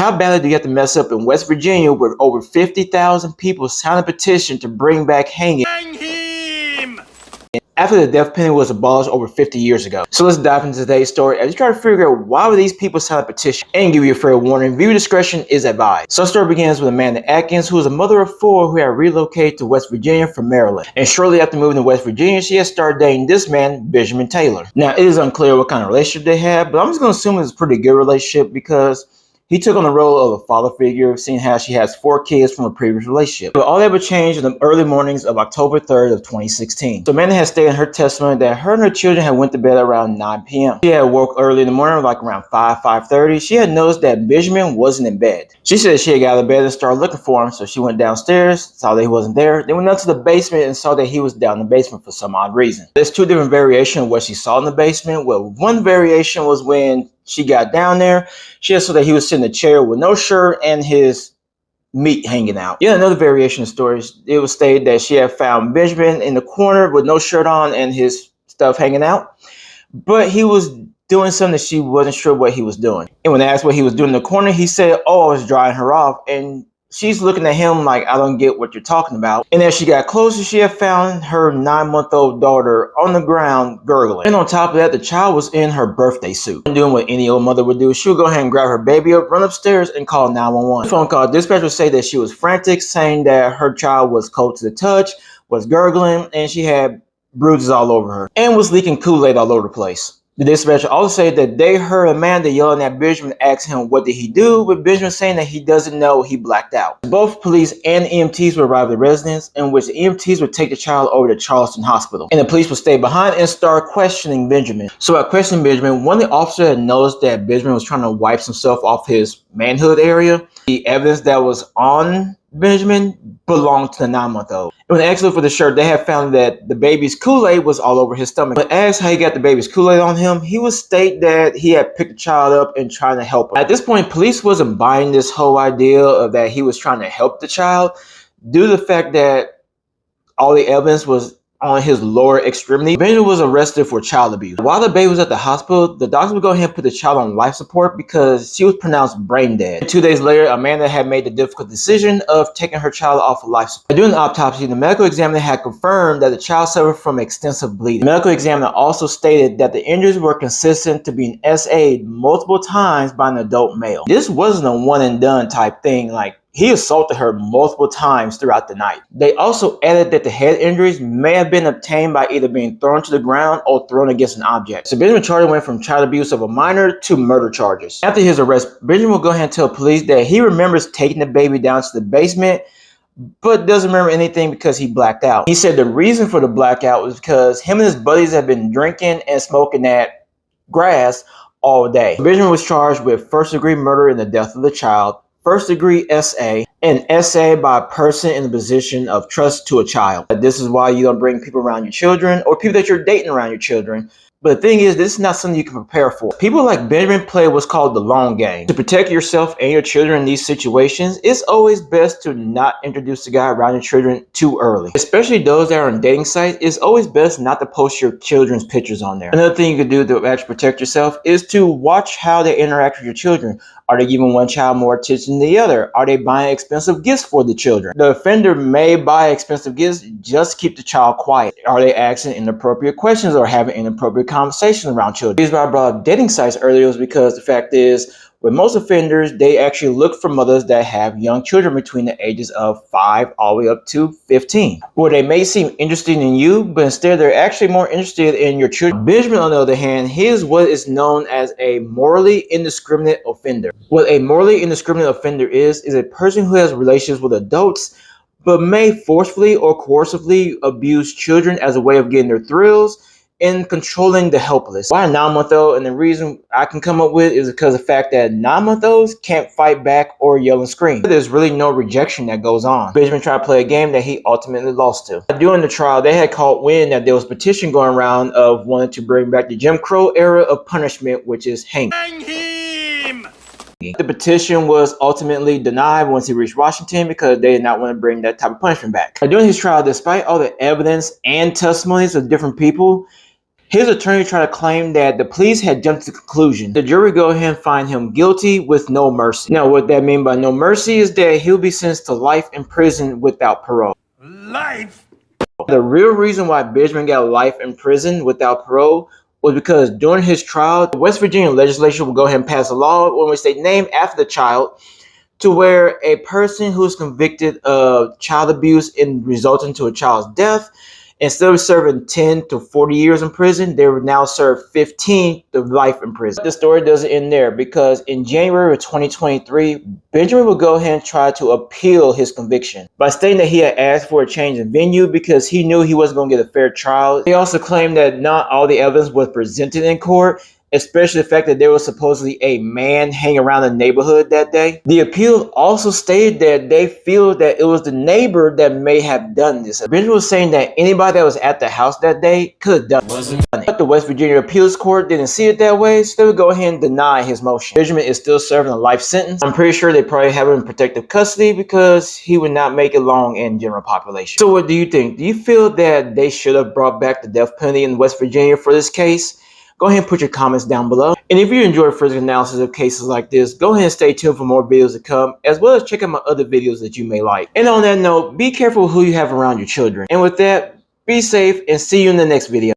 How badly do you have to mess up in West Virginia where over 50,000 people signed a petition to bring back hanging after the death penalty was abolished over 50 years ago? So let's dive into today's story as you try to figure out why would these people sign a petition and give you a fair warning. Viewer discretion is advised. So the story begins with Amanda Adkins, who is a mother of 4 who had relocated to West Virginia from Maryland. And shortly after moving to West Virginia, she had started dating this man, Benjamin Taylor. Now, it is unclear what kind of relationship they had, but I'm just going to assume it's a pretty good relationship because he took on the role of a father figure, seeing how she has 4 kids from a previous relationship. But all that would change in the early mornings of October 3rd of 2016. So Amanda has stated in her testimony that her and her children had went to bed around 9 p.m. She had woke early in the morning, like around 5:30. She had noticed that Benjamin wasn't in bed. She said she had got out of bed and started looking for him, so she went downstairs, saw that he wasn't there, then went up to the basement and saw that he was down in the basement for some odd reason. There's 2 different variations of what she saw in the basement. Well, one variation was when she got down there, she saw that he was sitting in a chair with no shirt and his meat hanging out. Yeah, another variation of stories, it was stated that she had found Benjamin in the corner with no shirt on and his stuff hanging out, but he was doing something that she wasn't sure what he was doing. And when asked what he was doing in the corner, he said, "Oh, I was drying her off." And she's looking at him like, "I don't get what you're talking about." And as she got closer, she had found her 9-month-old daughter on the ground gurgling. And on top of that, the child was in her birthday suit. Doing what any old mother would do, she would go ahead and grab her baby up, run upstairs, and call 911. The phone call dispatcher would say that she was frantic, saying that her child was cold to the touch, was gurgling, and she had bruises all over her, and was leaking Kool-Aid all over the place. The dispatcher also said that they heard Amanda yelling at Benjamin, asking him what did he do, with Benjamin saying that he doesn't know, he blacked out. Both police and EMTs would arrive at the residence, in which the EMTs would take the child over to Charleston Hospital. And the police would stay behind and start questioning Benjamin. So at questioning Benjamin, one of the officers had noticed that Benjamin was trying to wipe himself off his manhood area. The evidence that was on Benjamin belonged to the 9-month-old. And when they asked for the shirt, they had found that the baby's Kool-Aid was all over his stomach. When asked how he got the baby's Kool-Aid on him, he would state that he had picked the child up and trying to help him. At this point, police wasn't buying this whole idea of that he was trying to help the child due to the fact that all the evidence was on his lower extremity. Benjamin was arrested for child abuse. While the baby was at the hospital, the doctor would go ahead and put the child on life support because she was pronounced brain dead. 2 days later, Amanda had made the difficult decision of taking her child off of life support. During the autopsy, the medical examiner had confirmed that the child suffered from extensive bleeding. The medical examiner also stated that the injuries were consistent to being SA'd multiple times by an adult male. This wasn't a one and done type thing, like he assaulted her multiple times throughout the night. They also added that the head injuries may have been obtained by either being thrown to the ground or thrown against an object. So Benjamin charge went from child abuse of a minor to murder charges. After his arrest, Benjamin will go ahead and tell police that he remembers taking the baby down to the basement, but doesn't remember anything because he blacked out. He said the reason for the blackout was because him and his buddies had been drinking and smoking that grass all day. Benjamin was charged with first-degree murder in the death of the child, first-degree SA, and SA by a person in the position of trust to a child. This is why you don't bring people around your children or people that you're dating around your children. But the thing is, this is not something you can prepare for. People like Benjamin play what's called the long game. To protect yourself and your children in these situations, it's always best to not introduce the guy around your children too early. Especially those that are on dating sites, it's always best not to post your children's pictures on there. Another thing you can do to actually protect yourself is to watch how they interact with your children. Are they giving one child more attention than the other? Are they buying expensive gifts for the children? The offender may buy expensive gifts just to keep the child quiet. Are they asking inappropriate questions or having inappropriate conversations around children? The reason why I brought up dating sites earlier was because the fact is, with most offenders, they actually look for mothers that have young children between the ages of 5 all the way up to 15. Where they may seem interested in you, but instead they're actually more interested in your children. Benjamin, on the other hand, he is what is known as a morally indiscriminate offender. What a morally indiscriminate offender is a person who has relations with adults, but may forcefully or coercively abuse children as a way of getting their thrills in controlling the helpless. Why a 9-month-old? And the reason I can come up with is because of the fact that 9-month-olds can't fight back or yell and scream. There's really no rejection that goes on. Benjamin tried to play a game that he ultimately lost to. During the trial, they had caught wind that there was a petition going around of wanting to bring back the Jim Crow era of punishment, which is hanging. The petition was ultimately denied once he reached Washington because they did not want to bring that type of punishment back. During his trial, despite all the evidence and testimonies of different people, His attorney tried to claim that the police had jumped to the conclusion. The jury go ahead and find him guilty with no mercy. Now, what that means by no mercy is that he'll be sentenced to life in prison without parole. Life? The real reason why Benjamin got life in prison without parole was because during his trial, the West Virginia legislature will go ahead and pass a law in which they name after the child, to where a person who's convicted of child abuse and resulting to a child's death, instead of serving 10 to 40 years in prison, they would now serve 15 to life in prison. The story doesn't end there, because in January of 2023, Benjamin would go ahead and try to appeal his conviction by stating that he had asked for a change in venue because he knew he wasn't going to get a fair trial. He also claimed that not all the evidence was presented in court, especially the fact that there was supposedly a man hanging around the neighborhood that day. The appeal also stated that they feel that it was the neighbor that may have done this. Benjamin was saying that anybody that was at the house that day could have done it. But the West Virginia Appeals Court didn't see it that way, so they would go ahead and deny his motion. Benjamin is still serving a life sentence. I'm pretty sure they probably have him in protective custody because he would not make it long in general population. So what do you think? Do you feel that they should have brought back the death penalty in West Virginia for this case? Go ahead and put your comments down below. And if you enjoy further analysis of cases like this, go ahead and stay tuned for more videos to come, as well as check out my other videos that you may like. And on that note, be careful who you have around your children. And with that, be safe and see you in the next video.